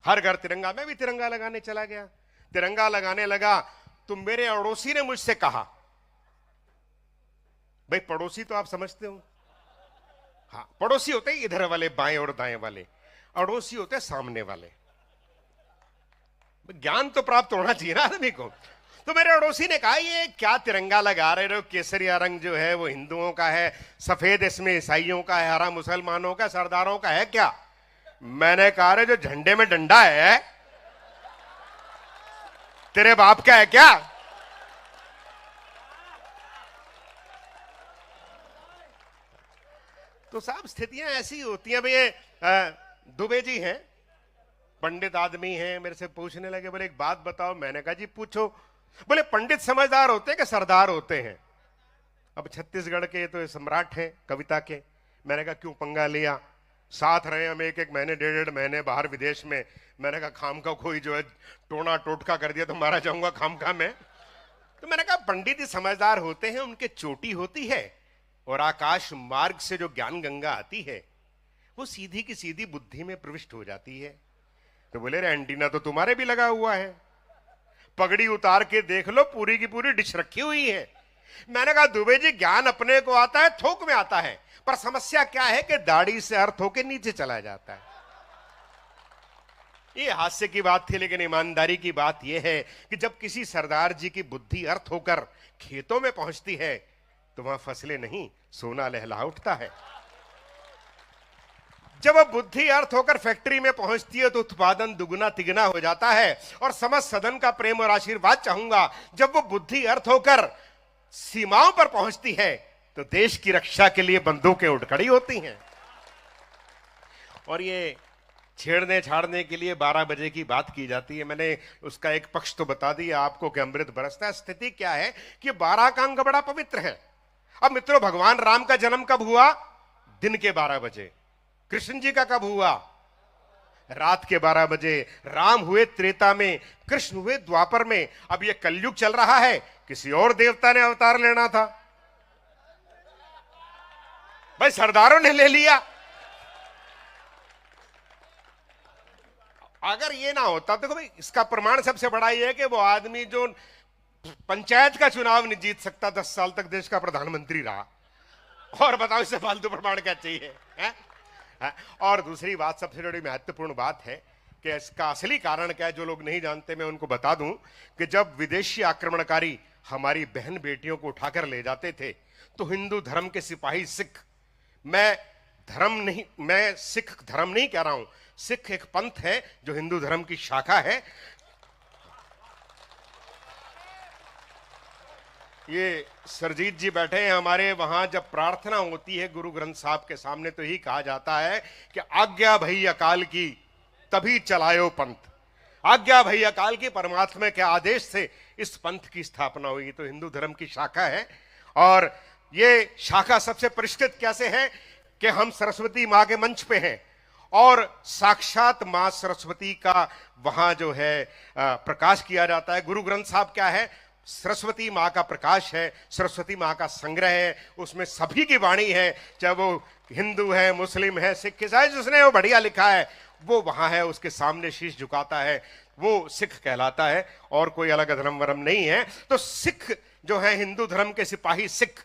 हर घर तिरंगा। मैं भी तिरंगा लगाने चला गया, तिरंगा लगाने लगा तो मेरे अड़ोसी ने मुझसे कहा, भाई पड़ोसी तो आप समझते हो, हाँ पड़ोसी होते हैं इधर वाले बाएं और दाएं वाले, अड़ोसी होते हैं सामने वाले। ज्ञान तो प्राप्त होना चाहिए ना आदमी को। तो मेरे अड़ोसी ने कहा, ये क्या तिरंगा लगा रहे हो, केसरिया रंग जो है वो हिंदुओं का है, सफेद इसमें ईसाइयों का है, हरा मुसलमानों का, सरदारों का है क्या? मैंने कहा, रे जो झंडे में डंडा है तेरे बाप का है क्या? तो साहब स्थितियां ऐसी होती हैं। भैया दुबे जी हैं, पंडित आदमी हैं, मेरे से पूछने लगे, बोले एक बात बताओ। मैंने कहा जी पूछो। बोले पंडित समझदार होते हैं कि सरदार होते हैं? अब छत्तीसगढ़ के तो सम्राट हैं कविता के। मैंने कहा क्यों पंगा लिया, साथ रहे हम एक एक महीने, डेढ़ डेढ़ महीने बाहर विदेश में। मैंने कहा खाम का कोई जो है टोना टोटका कर दिया तो मारा जाऊंगा खाम का मैं। तो मैंने कहा पंडित ही समझदार होते हैं, उनके चोटी होती है और आकाश मार्ग से जो ज्ञान गंगा आती है वो सीधी की सीधी बुद्धि में प्रविष्ट हो जाती है। तो बोले रे एंटीना तो तुम्हारे भी लगा हुआ है, पगड़ी उतार के देख लो, पूरी की पूरी डिश रखी हुई है। मैंने कहा दुबे जी ज्ञान अपने को आता है, थोक में आता है, पर समस्या क्या है कि दाढ़ी से अर्थ होके नीचे चला जाता है। ये हास्य की बात थी, लेकिन ईमानदारी की बात यह है कि जब किसी सरदार जी की बुद्धि अर्थ होकर खेतों में पहुंचती है तो वहां फसलें नहीं सोना लहला उठता है। जब वह बुद्धि अर्थ होकर फैक्ट्री में पहुंचती है तो उत्पादन दुगना तिगना हो जाता है। और समस्त सदन का प्रेम और आशीर्वाद चाहूंगा, जब वो बुद्धि अर्थ होकर सीमाओं पर पहुंचती है तो देश की रक्षा के लिए बंदूकें उठ खड़ी होती हैं। और ये छेड़ने छाड़ने के लिए 12 बजे की बात की जाती है। मैंने उसका एक पक्ष तो बता दिया आपको कि अमृत बरसता है। स्थिति क्या है कि 12 का अंक बड़ा पवित्र है। अब मित्रों, भगवान राम का जन्म कब हुआ? दिन के 12 बजे। कृष्ण जी का कब हुआ? रात के 12 बजे। राम हुए त्रेता में, कृष्ण हुए द्वापर में। अब ये कलयुग चल रहा है, किसी और देवता ने अवतार लेना था, भाई सरदारों ने ले लिया। अगर ये ना होता, देखो भाई इसका प्रमाण सबसे बड़ा ये है कि वो आदमी जो पंचायत का चुनाव नहीं जीत सकता 10 साल तक देश का प्रधानमंत्री रहा। और बताओ इससे फालतू प्रमाण क्या चाहिए है? और दूसरी बात, सबसे बड़ी महत्वपूर्ण बात है कि इसका असली कारण क्या है, जो लोग नहीं जानते मैं उनको बता दूं कि जब विदेशी आक्रमणकारी हमारी बहन बेटियों को उठाकर ले जाते थे तो हिंदू धर्म के सिपाही सिख, मैं सिख धर्म नहीं कह रहा हूं, सिख एक पंथ है जो हिंदू धर्म की शाखा है। ये सरजीत जी बैठे हैं हमारे, वहां जब प्रार्थना होती है गुरु ग्रंथ साहब के सामने तो ही कहा जाता है कि आज्ञा भई अकाल की तभी चलायो पंथ। आज्ञा भई अकाल की, परमात्मा के आदेश से इस पंथ की स्थापना हुई। तो हिंदू धर्म की शाखा है। और ये शाखा सबसे परिष्कृत कैसे है कि हम सरस्वती मां के मंच पे हैं और साक्षात मां सरस्वती का वहां जो है प्रकाश किया जाता है। गुरु ग्रंथ साहब क्या है? सरस्वती मां का प्रकाश है, सरस्वती मां का संग्रह है, उसमें सभी की वाणी है, चाहे वो हिंदू है, मुस्लिम है, सिख, ईसाई, जिसने वो बढ़िया लिखा है वो वहां है, उसके सामने शीश झुकाता है, वो सिख कहलाता है। और कोई अलग धर्म वरम नहीं है। तो सिख जो है, हिंदू धर्म के सिपाही सिख,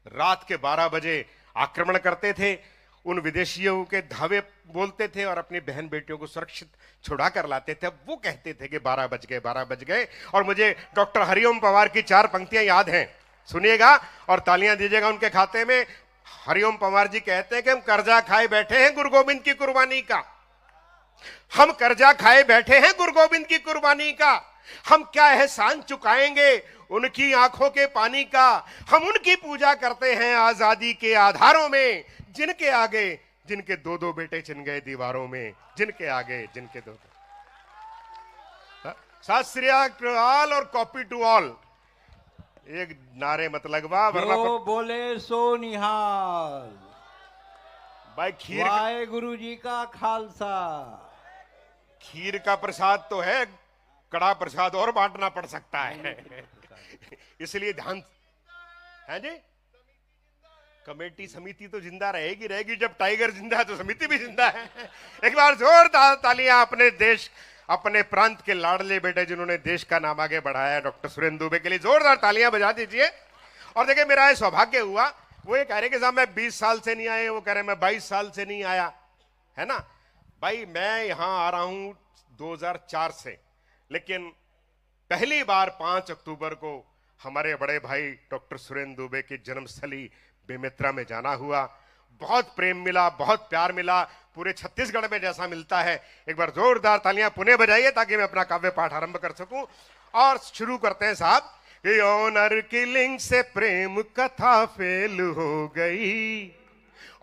रात के 12 बजे आक्रमण करते थे, उन विदेशियों के धावे बोलते थे और अपनी बहन बेटियों को सुरक्षित छुड़ा कर लाते थे। अब वो कहते थे कि 12 बज गए, 12 बज गए। और मुझे डॉक्टर हरिओम पवार की 4 पंक्तियां याद हैं, सुनिएगा और तालियां दीजिएगा उनके खाते में। हरिओम पवार जी कहते हैं कि हम कर्जा खाए बैठे हैं गुरु गोविंद की कुर्बानी का, हम कर्जा खाए बैठे हैं गुरु गोविंद की कुर्बानी का। हम क्या एहसान चुकाएंगे उनकी आंखों के पानी का। हम उनकी पूजा करते हैं आजादी के आधारों में, जिनके आगे जिनके 2-2 बेटे चिन गए दीवारों में, जिनके आगे जिनके 2-2। सत श्री अकाल और कॉपी टू ऑल। एक नारे मत लगवा वरना जो बोले सो निहाल। भाई खीर, वाहे गुरु जी का खालसा। खीर का प्रसाद तो है, कड़ा प्रसाद और बांटना पड़ सकता है। इसलिए ध्यान है जी। कमेटी समिति तो जिंदा रहेगी रहेगी, जब टाइगर जिंदा है तो समिति भी जिंदा है। एक बार जोरदार तालियां अपने देश, अपने प्रांत के लाडले बेटे जिन्होंने देश का नाम आगे बढ़ाया, डॉक्टर सुरेंद्र दुबे के लिए जोरदार तालियां बजा दीजिए। और देखिए मेरा ये सौभाग्य हुआ, वो ये कह रहे कि साहब मैं 20 साल से नहीं आए, वो कह रहे मैं 22 साल से नहीं आया, है ना भाई। मैं यहां आ रहा हूं 2004 से, लेकिन पहली बार 5 अक्टूबर को हमारे बड़े भाई डॉक्टर सुरेंद्र दुबे की जन्मस्थली बेमेतरा में जाना हुआ। बहुत प्रेम मिला, बहुत प्यार मिला, पूरे छत्तीसगढ़ में जैसा मिलता है। एक बार जोरदार तालियां पुनः बजाइए ताकि मैं अपना काव्य पाठ आरंभ कर सकूं। और शुरू करते हैं साहब कि ऑनर किलिंग से प्रेम कथा फेल हो गई,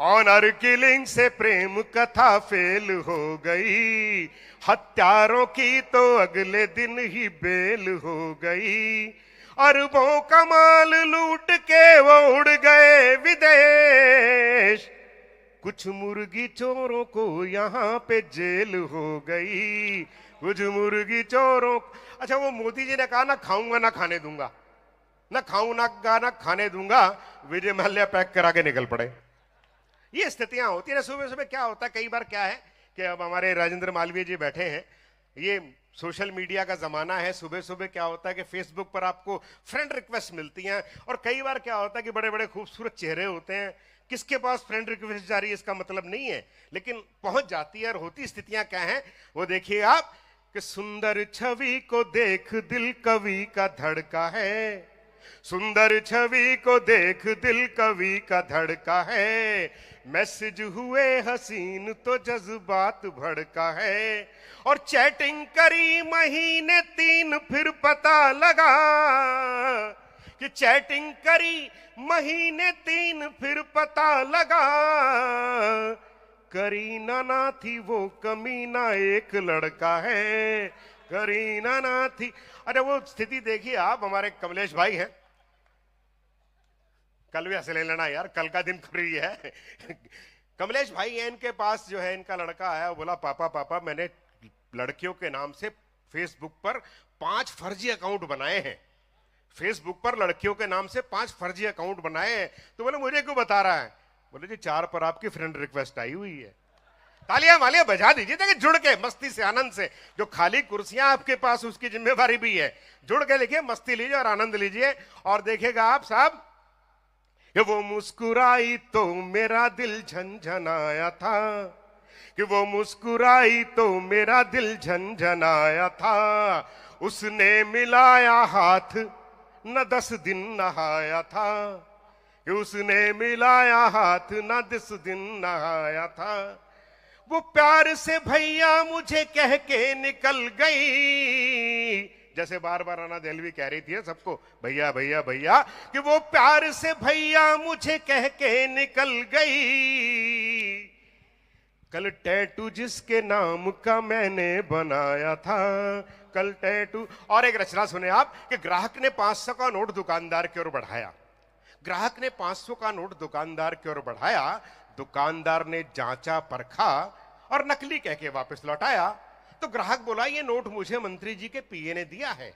ऑनर किलिंग से प्रेम कथा फेल हो गई, हत्यारों की तो अगले दिन ही बेल हो गई, अरबों का माल लूट के वो उड़ गए विदेश, कुछ मुर्गी चोरों को यहाँ पे जेल हो गई, कुछ मुर्गी चोरों। अच्छा, वो मोदी जी ने कहा ना खाऊंगा ना खाने दूंगा, ना खाऊंगा ना खाने दूंगा, विजय माल्या पैक करा के निकल पड़े। ये स्थितियां होती है ना। सुबह सुबह क्या होता है, कई बार क्या है कि अब हमारे राजेंद्र मालवीय जी बैठे हैं, ये सोशल मीडिया का जमाना है। सुबह सुबह क्या होता है कि फेसबुक पर आपको फ्रेंड रिक्वेस्ट मिलती हैं, और कई बार क्या होता है कि बड़े बड़े खूबसूरत चेहरे होते हैं, किसके पास फ्रेंड रिक्वेस्ट जा रही है इसका मतलब नहीं है, लेकिन पहुंच जाती है। और होती स्थितियां क्या हैं वो देखिए आप, कि सुंदर छवि को देख दिल कवि का धड़का है, सुंदर छवि को देख दिल कवि का धड़का है, मैसेज हुए हसीन तो जज्बात भड़का है, और चैटिंग करी महीने 3 फिर पता लगा, कि चैटिंग करी महीने 3 फिर पता लगा, करीना ना थी वो कमीना एक लड़का है, करीना ना थी। अरे वो स्थिति देखिए आप, हमारे कमलेश भाई हैं, कल भी ऐसे ले लेना यार, कल का दिन फ्री है। कमलेश भाई है, इनके पास जो है इनका लड़का आया, बोला पापा पापा मैंने लड़कियों के नाम से फेसबुक पर 5 फर्जी अकाउंट बनाए हैं, फेसबुक पर लड़कियों के नाम से 5 फर्जी अकाउंट बनाए हैं। तो बोले मुझे क्यों बता रहा है? बोले जी 4 पर आपकी फ्रेंड रिक्वेस्ट आई हुई है। तालियां वालियां बजा दीजिए ताकि जुड़ के मस्ती से आनंद से, जो खाली कुर्सियां आपके पास उसकी जिम्मेवारी भी है, जुड़ के लिखिए, मस्ती लीजिए और आनंद लीजिए। और देखिएगा आप साहब, कि वो मुस्कुराई तो मेरा दिल झंझनाया था, कि वो मुस्कुराई तो मेरा दिल झंझनाया था, उसने मिलाया हाथ न 10 दिन नहाया था, कि उसने मिलाया हाथ न 10 दिन नहाया था, वो प्यार से भैया मुझे कह के निकल गई, जैसे बार बार आना देलवी कह रही थी सबको भैया भैया भैया, कि वो प्यार से भैया मुझे कह के निकल गई, कल टैटू जिसके नाम का मैंने बनाया था, कल टैटू। और एक रचना सुने आप, कि ग्राहक ने 500 का नोट दुकानदार की ओर बढ़ाया, ग्राहक ने 500 का नोट दुकानदार की ओर बढ़ाया, दुकानदार ने जांचा परखा और नकली कह के वापस लौटाया। तो ग्राहक बोला ये नोट मुझे मंत्री जी के पीए ने दिया है,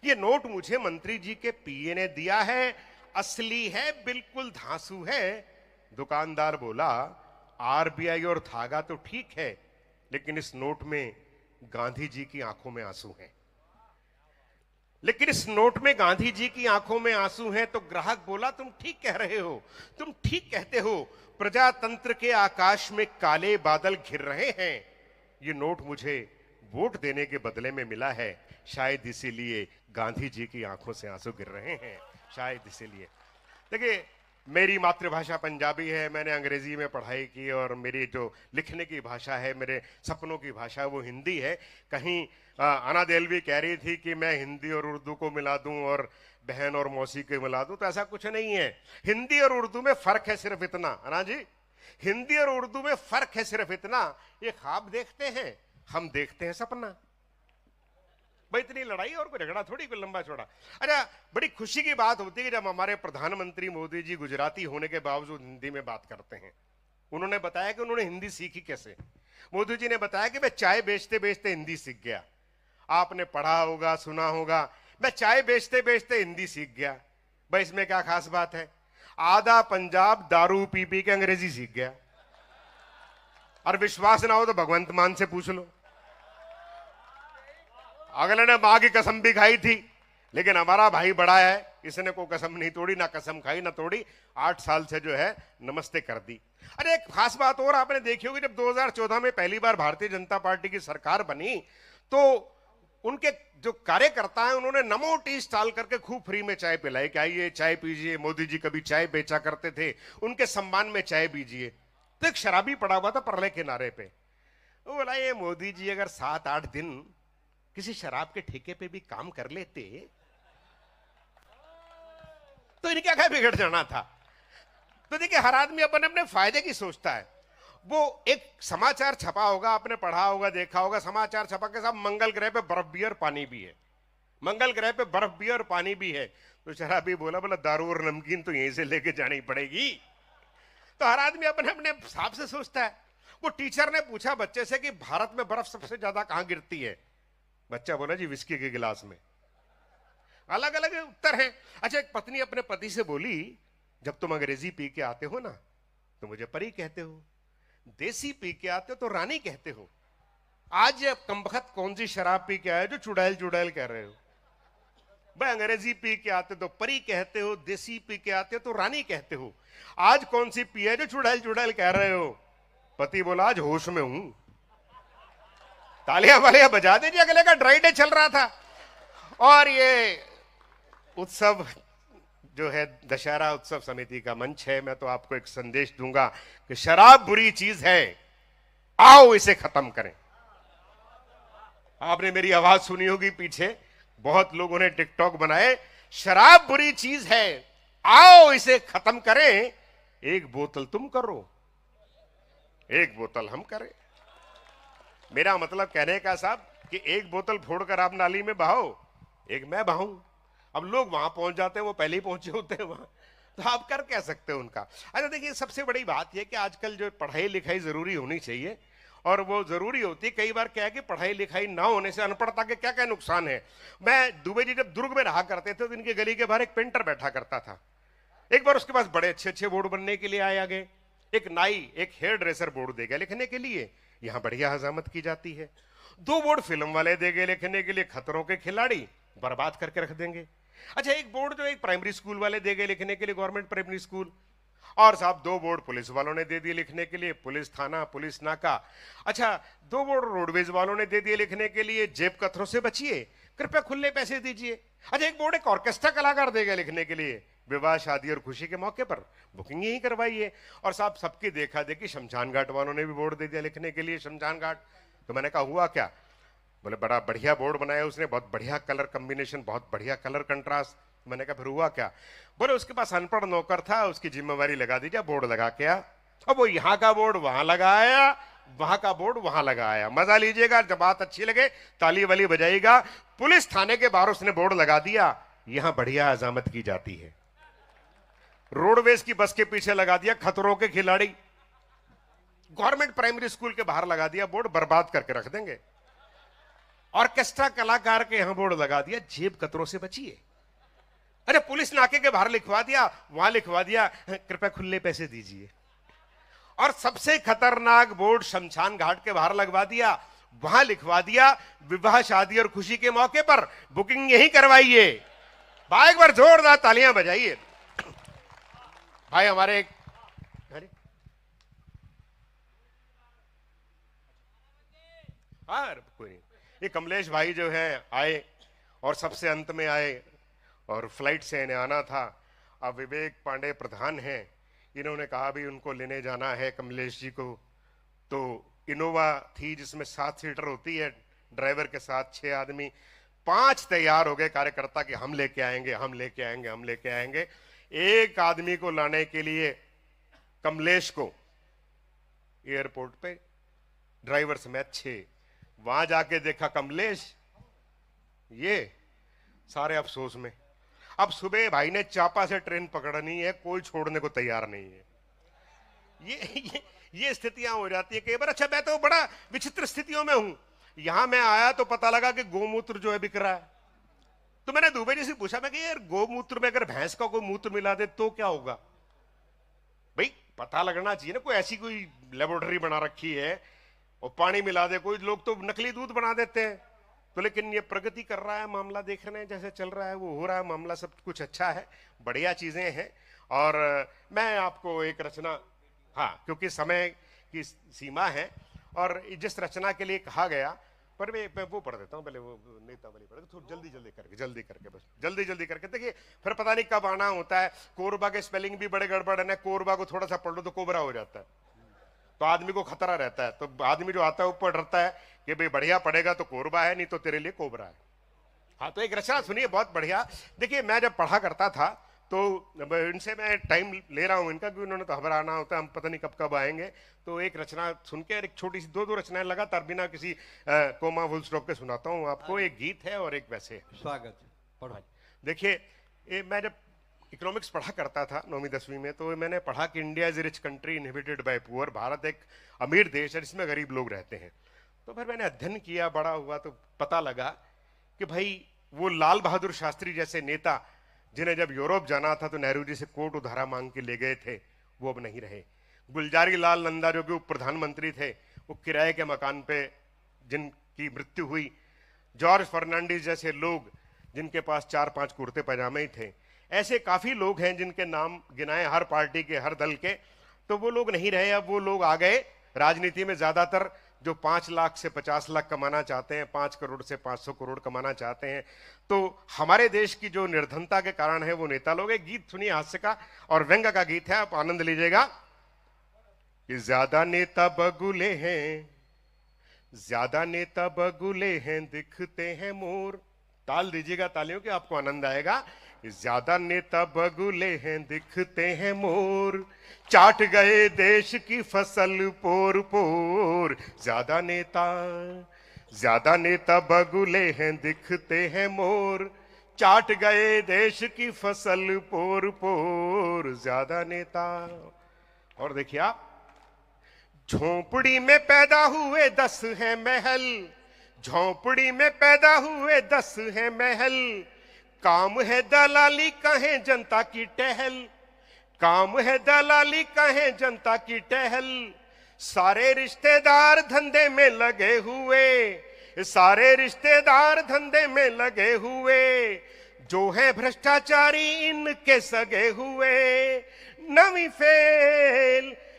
ये नोट मुझे मंत्री जी के पीए ने दिया है, असली है बिल्कुल धांसू है। दुकानदार बोला आरबीआई और धागा तो ठीक है, लेकिन इस नोट में गांधी जी की आंखों में आंसू हैं, लेकिन इस नोट में गांधी जी की आंखों में आंसू हैं। तो ग्राहक बोला तुम ठीक कह रहे हो, तुम ठीक कहते हो, प्रजातंत्र के आकाश में काले बादल घिर रहे हैं, ये नोट मुझे वोट देने के बदले में मिला है, शायद इसीलिए गांधी जी की आंखों से आंसू गिर रहे हैं, शायद इसीलिए। देखिए मेरी मातृभाषा पंजाबी है, मैंने अंग्रेजी में पढ़ाई की, और मेरी जो लिखने की भाषा है, मेरे सपनों की भाषा वो हिंदी है। कहीं अना देलवी कह रही थी कि मैं हिंदी और उर्दू को मिला दूं और बहन और मौसी को मिला दूं, तो ऐसा कुछ नहीं है। हिंदी और उर्दू में फर्क है सिर्फ इतना, अना जी, हिंदी और उर्दू में फर्क है सिर्फ इतना, ये ख्वाब देखते हैं, हम देखते हैं सपना। भाई इतनी लड़ाई और कोई झगड़ा थोड़ी, कोई लंबा चौड़ा। अच्छा, बड़ी खुशी की बात होती है जब हमारे प्रधानमंत्री मोदी जी गुजराती होने के बावजूद हिंदी में बात करते हैं। उन्होंने बताया कि उन्होंने हिंदी सीखी कैसे। मोदी जी ने बताया कि मैं चाय बेचते बेचते हिंदी सीख गया। आपने पढ़ा होगा, सुना होगा, मैं चाय बेचते बेचते हिंदी सीख गया। भाई इसमें क्या खास बात है? आधा पंजाब दारू पी पी के अंग्रेजी सीख गया। और विश्वास ना हो तो भगवंत मान से पूछ लो। अगले ने मां की कसम भी खाई थी, लेकिन हमारा भाई बड़ा है, इसने कोई कसम नहीं तोड़ी, ना कसम खाई ना तोड़ी, 8 साल से जो है नमस्ते कर दी। अरे एक खास बात और आपने देखी होगी, जब 2014 में पहली बार भारतीय जनता पार्टी की सरकार बनी तो उनके जो कार्यकर्ता हैं उन्होंने नमो टी स्टॉल करके खूब फ्री में चाय पिलाई कि आइए चाय पीजिए, मोदी जी कभी चाय बेचा करते थे, उनके सम्मान में चाय पीजिए। तो एक शराबी पड़ा हुआ था परले किनारे पे, वो बोला ये मोदी जी अगर 7-8 दिन किसी शराब के ठेके पे भी काम कर लेते तो इनके क्या बिगड़ जाना था। तो देखिए हर आदमी अपने अपने फायदे की सोचता है। वो एक समाचार छपा होगा, आपने पढ़ा होगा, देखा होगा, समाचार छपा के साथ मंगल ग्रह पे बर्फ भी और पानी भी है, मंगल ग्रह पे बर्फ भी और पानी भी है। तो शराबी बोला दारू और नमकीन तो यहीं से लेके जानी पड़ेगी। तो हर आदमी अपने अपने हिसाब से सोचता है। वो टीचर ने पूछा बच्चे से कि भारत में बर्फ सबसे ज्यादा कहां गिरती है? बच्चा बोला जी विस्की के गिलास में। अलग अलग उत्तर हैं। अच्छा, एक पत्नी अपने पति से बोली जब तुम अंग्रेजी पी के आते हो ना तो मुझे परी कहते हो, देसी पी के आते हो तो रानी कहते हो। आज कमबख्त कौन सी शराब पी के आए जो चुड़ैल चुड़ैल कह रहे हो? भाई अंग्रेजी पी के आते तो परी कहते हो, देसी पी के आते हो तो रानी कहते हो। आज कौन सी पी है जो चुड़ैल चुड़ैल कह रहे हो? पति बोला आज होश में हूं। तालियां वालियां बजा दीजिए, अगले का ड्राई डे चल रहा था। और ये उत्सव जो है दशहरा उत्सव समिति का मंच है। मैं तो आपको एक संदेश दूंगा कि शराब बुरी चीज है, आओ इसे खत्म करें। आपने मेरी आवाज सुनी होगी पीछे, बहुत लोगों ने टिकटॉक बनाए। शराब बुरी चीज है, आओ इसे खत्म करें। एक बोतल तुम करो, एक बोतल हम करें। मेरा मतलब कहने का साहब कि एक बोतल फोड़कर आप नाली में बहाओ, एक मैं बहाऊं। अब लोग वहां पहुंच जाते हैं, वो पहले ही पहुंचे होते हैं वहां, तो आप कर कह सकते हो उनका। अच्छा देखिए, सबसे बड़ी बात यह कि आजकल जो पढ़ाई लिखाई जरूरी होनी चाहिए, और वो जरूरी होती है। कई बार क्या है कि पढ़ाई लिखाई ना होने से अनपढ़ता के क्या क्या नुकसान है। मैं दुबे जी जब दुर्ग में रहा करते थे तो इनकी गली के बाहर एक पेंटर बैठा करता था। एक बार उसके पास बड़े अच्छे अच्छे बोर्ड बनने के लिए आए आगे। एक नाई, एक हेयर ड्रेसर बोर्ड दे गया लिखने के लिए, यहां बढ़िया हजामत की जाती है। 2 बोर्ड फिल्म वाले दे गए लिखने के लिए, खतरों के खिलाड़ी, बर्बाद करके रख देंगे। अच्छा, एक बोर्ड जो एक प्राइमरी स्कूल वाले दे गए लिखने के लिए, गवर्नमेंट प्राइमरी स्कूल। और साहब 2 बोर्ड पुलिस वालों ने दे दिए लिखने के लिए, पुलिस थाना, पुलिस नाका। अच्छा, 2 बोर्ड रोडवेज वालों ने दे दिए लिखने के लिए, जेब कतरों से बचिए, कृपया खुले पैसे दीजिए। अच्छा, एक बोर्ड एक ऑर्केस्ट्रा कलाकार दे गया लिखने के लिए, विवाह शादी और खुशी के मौके पर बुकिंग ही करवाइए। और साहब सबकी देखा देखी शमशान घाट वालों ने भी बोर्ड दे दिया लिखने के लिए, शमशान घाट। तो मैंने कहा हुआ क्या? बोले बड़ा बढ़िया बोर्ड बनाया उसने, बहुत बढ़िया कलर कॉम्बिनेशन, बहुत बढ़िया कलर कंट्रास्ट। मैंने कहा फिर हुआ क्या? बोले उसके पास अनपढ़ नौकर था, उसकी जिम्मेवारी लगा दीजिए, बोर्ड लगा के आ। अब वो यहाँ का बोर्ड वहां लगाया, वहां का बोर्ड वहां लगाया। मजा लीजिएगा, जब बात अच्छी लगे ताली वाली बजाइएगा। पुलिस थाने के बाहर उसने बोर्ड लगा दिया, यहां बढ़िया हजामत की जाती है। रोडवेज की बस के पीछे लगा दिया, खतरों के खिलाड़ी। गवर्नमेंट प्राइमरी स्कूल के बाहर लगा दिया बोर्ड, बर्बाद करके रख देंगे। ऑर्केस्ट्रा कलाकार के यहां बोर्ड लगा दिया, जेब कतरों से बचिए। अरे पुलिस नाके के बाहर लिखवा दिया, वहां लिखवा दिया, कृपया खुले पैसे दीजिए। और सबसे खतरनाक बोर्ड शमशान घाट के बाहर लगवा दिया, वहां लिखवा दिया, विवाह शादी और खुशी के मौके पर बुकिंग यही करवाइए। भाई एक बार जोरदार तालियां बजाइए। भाई हमारे एक कोई नहीं, ये कमलेश भाई जो है आए और सबसे अंत में आए और फ्लाइट से इन्हें आना था। अब विवेक पांडे प्रधान हैं, इन्होंने कहा भी उनको लेने जाना है कमलेश जी को। तो इनोवा थी जिसमें 7 सीटर होती है, ड्राइवर के साथ 6 आदमी। 5 तैयार हो गए कार्यकर्ता कि हम लेके आएंगे, हम लेके आएंगे, हम लेके आएंगे। एक आदमी को लाने के लिए कमलेश को एयरपोर्ट पे ड्राइवर समेत 6। वहां जाके देखा कमलेश, ये सारे अफसोस में। अब सुबह भाई ने चापा से ट्रेन पकड़नी है, कोई छोड़ने को तैयार नहीं है। ये स्थितियां हो जाती है कई बार। अच्छा, मैं तो बड़ा विचित्र स्थितियों में हूं। यहां मैं आया तो पता लगा कि गोमूत्र जो है बिक रहा है। तो मैंने दुबे जी से पूछा, मैं कि यार गोमूत्र में अगर भैंस का कोई मूत्र मिला दे तो क्या होगा? भाई पता लगना चाहिए ना, कोई ऐसी कोई लेबोरेटरी बना रखी है और पानी मिला दे, कोई लोग तो नकली दूध बना देते हैं। तो लेकिन ये प्रगति कर रहा है मामला, देख रहे हैं जैसे चल रहा है वो हो रहा है मामला, सब कुछ अच्छा है, बढ़िया चीजें हैं। और मैं आपको एक रचना, हाँ क्योंकि समय की सीमा है और जिस रचना के लिए कहा गया, पर मैं वो पढ़ देता हूँ पहले, वो नेता वाली पढ़, थोड़ा जल्दी करके बस जल्दी करके, देखिए फिर पता नहीं कब आना होता है। कोरबा के स्पेलिंग भी बड़े गड़बड़ है ना, कोरबा को थोड़ा सा पढ़ लो तो कोबरा हो जाता है, तो आदमी को खतरा रहता है। तो आदमी जो आता है ऊपर डरता है कि भाई बढ़िया पढ़ेगा तो कोरबा है, नहीं तो तेरे लिए कोबरा है। हाँ तो एक रचना सुनिए बहुत बढ़िया। देखिए मैं जब पढ़ा करता था तो इनसे मैं टाइम ले रहा हूं इनका, क्योंकि उन्होंने तो खबर आना होता है, हम पता नहीं कब कब आएंगे। तो एक रचना सुन के, एक छोटी सी दो रचनाएं लगातार बिना किसी कोमा फुल स्टॉप के सुनाता हूं आपको। एक गीत है और एक वैसे। स्वागत है, पढ़ो। देखिए मैं जब इकोनॉमिक्स पढ़ा करता था 9वीं 10वीं में, तो मैंने पढ़ा कि India is a rich country inhabited bye poor, Bharat एक अमीर देश है जिसमें गरीब लोग रहते हैं। तो फिर मैंने अध्ययन किया, बड़ा हुआ तो पता लगा कि भाई वो लाल बहादुर शास्त्री जैसे नेता जिन्हें जब यूरोप जाना था तो नेहरू जी से कोट उधारा मांग के ले गए थे, वो अब नहीं रहे। गुलजारी लाल नंदा जो कि उप प्रधानमंत्री थे, वो किराए के मकान पे जिनकी मृत्यु हुई। जॉर्ज फर्नांडिस जैसे लोग जिनके पास 4-5 कुर्ते पैजामे ही थे। ऐसे काफी लोग हैं जिनके नाम गिनाए हर पार्टी के, हर दल के, तो वो लोग नहीं रहे। अब वो लोग आ गए राजनीति में, ज्यादातर जो 5 लाख से 50 लाख कमाना चाहते हैं, 5 करोड़ से 500 करोड़ कमाना चाहते हैं। तो हमारे देश की जो निर्धनता के कारण है वो नेता लोग। एक गीत सुनिए हास्य का और व्यंग का गीत है, आप आनंद लीजिएगा। कि ज्यादा नेता बगुले हैं, ज्यादा नेता बगुले हैं, दिखते हैं मोर। ताल दीजिएगा तालियों के, आपको आनंद आएगा। ज्यादा नेता बगुले हैं, दिखते हैं मोर, चाट गए देश की फसल पोर पोर। ज्यादा नेता बगुले हैं, दिखते हैं मोर, चाट गए देश की फसल पोर पोर। ज्यादा नेता। और देखिए आप, झोंपड़ी में पैदा हुए 10 हैं महल, झोंपड़ी में पैदा हुए 10 हैं महल, काम है दलाली कहें जनता की टहल, काम है दलाली कहें जनता की टहल। सारे रिश्तेदार धंधे में लगे हुए, सारे रिश्तेदार धंधे में लगे हुए, जो है भ्रष्टाचारी इनके सगे हुए।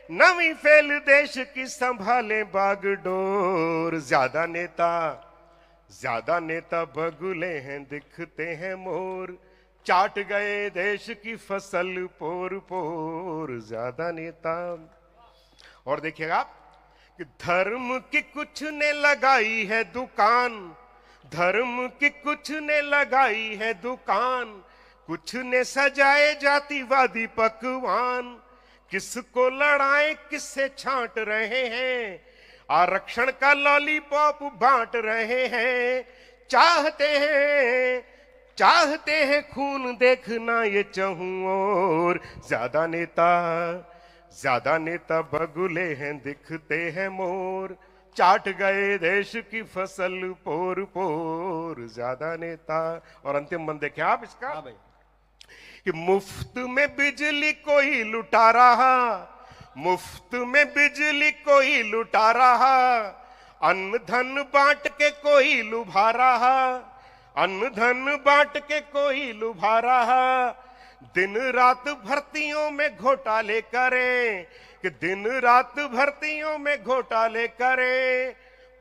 नवी फेल देश की संभाले बागडोर। ज्यादा नेता बगुले हैं, दिखते हैं मोर, चाट गए देश की फसल पोर पोर। ज्यादा नेता। और देखिएगा आप कि धर्म की कुछ ने लगाई है दुकान, धर्म की कुछ ने लगाई है दुकान, कुछ ने सजाए जातिवादी पकवान। किसको लड़ाए किससे छांट रहे हैं, आरक्षण का लॉलीपॉप बांट रहे हैं। चाहते हैं खून देखना ये चहूं और। ज्यादा नेता बगुले हैं, दिखते हैं मोर, चाट गए देश की फसल पोर पोर। ज्यादा नेता। और अंतिम बंद देखें आप इसका। हाँ भाई। कि मुफ्त में बिजली कोई लुटा रहा, मुफ्त में बिजली कोई लुटा रहा, अन्न धन बांट के कोई लुभा रहा, अन्न धन बांट के कोई लुभा रहा। दिन रात भर्तियों में घोटाले करे, कि दिन रात भर्तियों में घोटाले करे,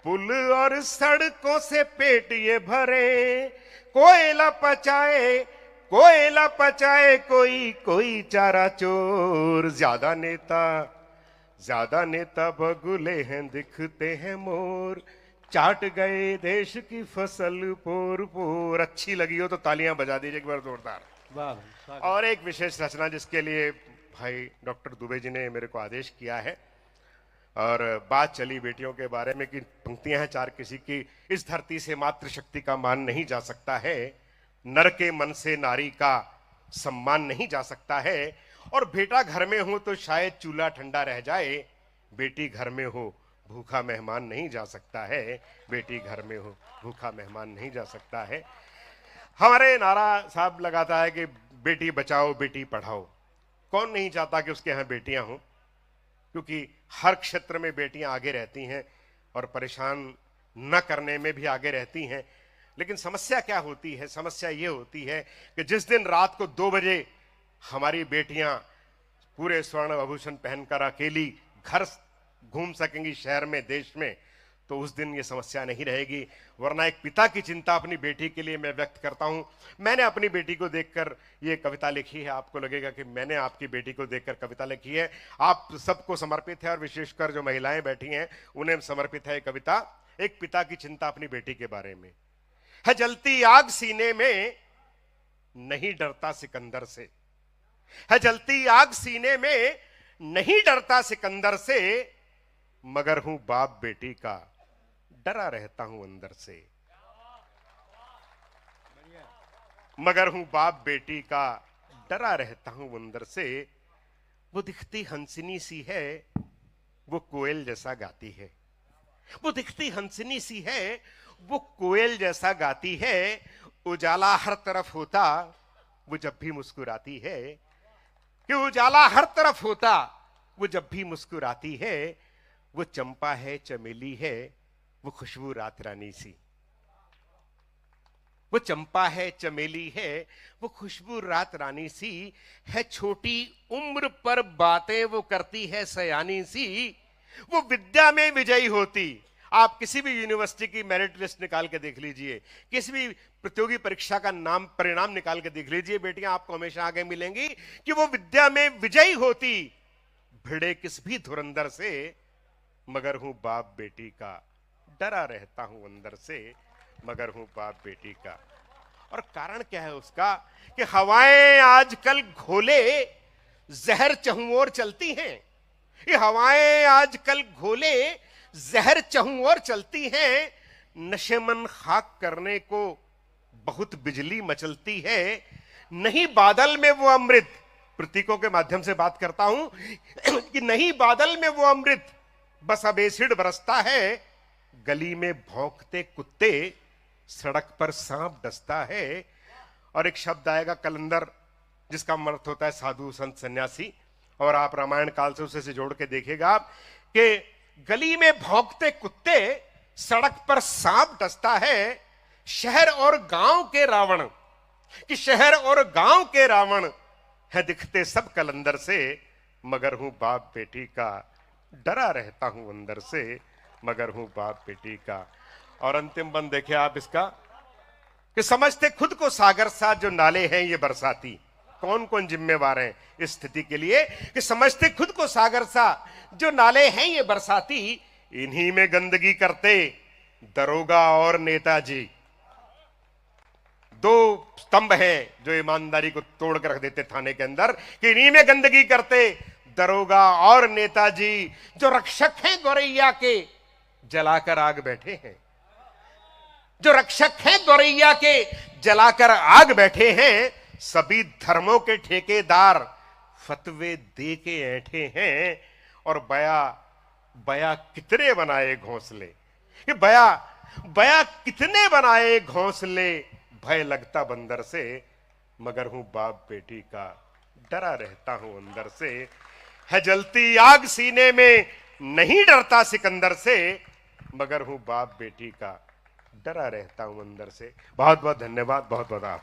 पुल और सड़कों से पेट ये भरे। कोयला पचाए कोई चारा चोर। ज्यादा नेता बगुले हैं, दिखते हैं मोर, चाट गए देश की फसल पोर पोर। अच्छी लगी हो तो तालियां बजा दीजिए एक बार जोरदार। वाह। और एक विशेष रचना जिसके लिए भाई डॉक्टर दुबे जी ने मेरे को आदेश किया है, और बात चली बेटियों के बारे में कि पंक्तियां हैं 4 किसी की। इस धरती से मातृशक्ति का मान नहीं जा सकता है, नर के मन से नारी का सम्मान नहीं जा सकता है। और बेटा घर में हो तो शायद चूल्हा ठंडा रह जाए, बेटी घर में हो भूखा मेहमान नहीं जा सकता है, बेटी घर में हो भूखा मेहमान नहीं जा सकता है। हमारे नारा साहब लगाता है कि बेटी बचाओ बेटी पढ़ाओ। कौन नहीं चाहता कि उसके यहां बेटियां हों, क्योंकि हर क्षेत्र में बेटियां आगे रहती हैं और परेशान न करने में भी आगे रहती हैं। लेकिन समस्या क्या होती है? समस्या ये होती है कि जिस दिन रात को 2 बजे हमारी बेटियां पूरे स्वर्ण आभूषण पहनकर अकेली घर घूम सकेंगी शहर में, देश में, तो उस दिन ये समस्या नहीं रहेगी। वरना एक पिता की चिंता अपनी बेटी के लिए मैं व्यक्त करता हूं। मैंने अपनी बेटी को देखकर ये कविता लिखी है। आपको लगेगा कि मैंने आपकी बेटी को देखकर कविता लिखी है। आप सबको समर्पित है, और विशेषकर जो महिलाएं बैठी हैं उन्हें समर्पित है कविता। एक पिता की चिंता अपनी बेटी के बारे में है। जलती आग सीने में, नहीं डरता सिकंदर से। है जलती आग सीने में, नहीं डरता सिकंदर से, मगर हूं बाप बेटी का, डरा रहता हूं अंदर से। मगर हूं बाप बेटी का, डरा रहता हूं अंदर से। वो दिखती हंसिनी सी है, वो कोयल जैसा गाती है। वो दिखती हंसिनी सी है, वो कोयल जैसा गाती है। उजाला हर तरफ होता, वो जब भी मुस्कुराती है। कि उजाला हर तरफ होता, वो जब भी मुस्कुराती है। वो चंपा है, चमेली है, वो खुशबू रात रानी सी। वो चंपा है, चमेली है, वो खुशबू रात रानी सी। है छोटी उम्र पर बातें वो करती है सयानी सी। वो विद्या में विजयी होती। आप किसी भी यूनिवर्सिटी की मेरिट लिस्ट निकाल के देख लीजिए, किसी भी प्रतियोगी परीक्षा का नाम परिणाम निकाल के देख लीजिए, बेटियां आपको हमेशा आगे मिलेंगी कि वो विद्या में विजयी होती। भिड़े किस भी धुरंधर से, मगर हूं बाप बेटी का, डरा रहता हूं अंदर से, मगर हूं बाप बेटी का। और कारण क्या है उसका? कि हवाएं आजकल घोले जहर चहुं ओर चलती हैं। ये हवाएं आजकल घोले जहर चहुं ओर चलती हैं। नशेमन खाक करने को बहुत बिजली मचलती है। नहीं बादल में वो अमृत, प्रतीकों के माध्यम से बात करता हूं कि नहीं बादल में वो अमृत, बस अब एसिड बरसता है। गली में भौंकते कुत्ते, सड़क पर सांप डसता है। और एक शब्द आएगा कलंदर, जिसका अर्थ होता है साधु संत सन्यासी, और आप रामायण काल से उसे जोड़ के देखिएगा कि गली में भौंकते कुत्ते, सड़क पर सांप डसता है। शहर और गांव के रावण, कि शहर और गांव के रावण है दिखते सब कलंदर से, मगर हूं बाप बेटी का, डरा रहता हूं अंदर से, मगर हूं बाप बेटी का। और अंतिम बंद देखिए आप इसका, कि समझते खुद को सागर सा, जो नाले हैं ये बरसाती। कौन कौन जिम्मेवार हैं इस स्थिति के लिए? कि समझते खुद को सागर सा, जो नाले हैं ये बरसाती। इन्हीं में गंदगी करते दरोगा और नेताजी। 2 स्तंभ हैं जो ईमानदारी को तोड़ कर रख देते थाने के अंदर, कि इन्हीं में गंदगी करते दरोगा और नेताजी। जो रक्षक हैं गौरैया के, जलाकर आग बैठे हैं। जो रक्षक हैं गौरैया के, जलाकर आग बैठे हैं। सभी धर्मों के ठेकेदार फतवे दे के ऐठे हैं। और बया बया कितने बनाए घोंसले, कि बया बया कितने बनाए घोंसले, भय लगता बंदर से, मगर हूं बाप बेटी का, डरा रहता हूं अंदर से। है जलती आग सीने में, नहीं डरता सिकंदर से, मगर हूं बाप बेटी का, डरा रहता हूं अंदर से। बहुत बहुत धन्यवाद, बहुत बहुत आप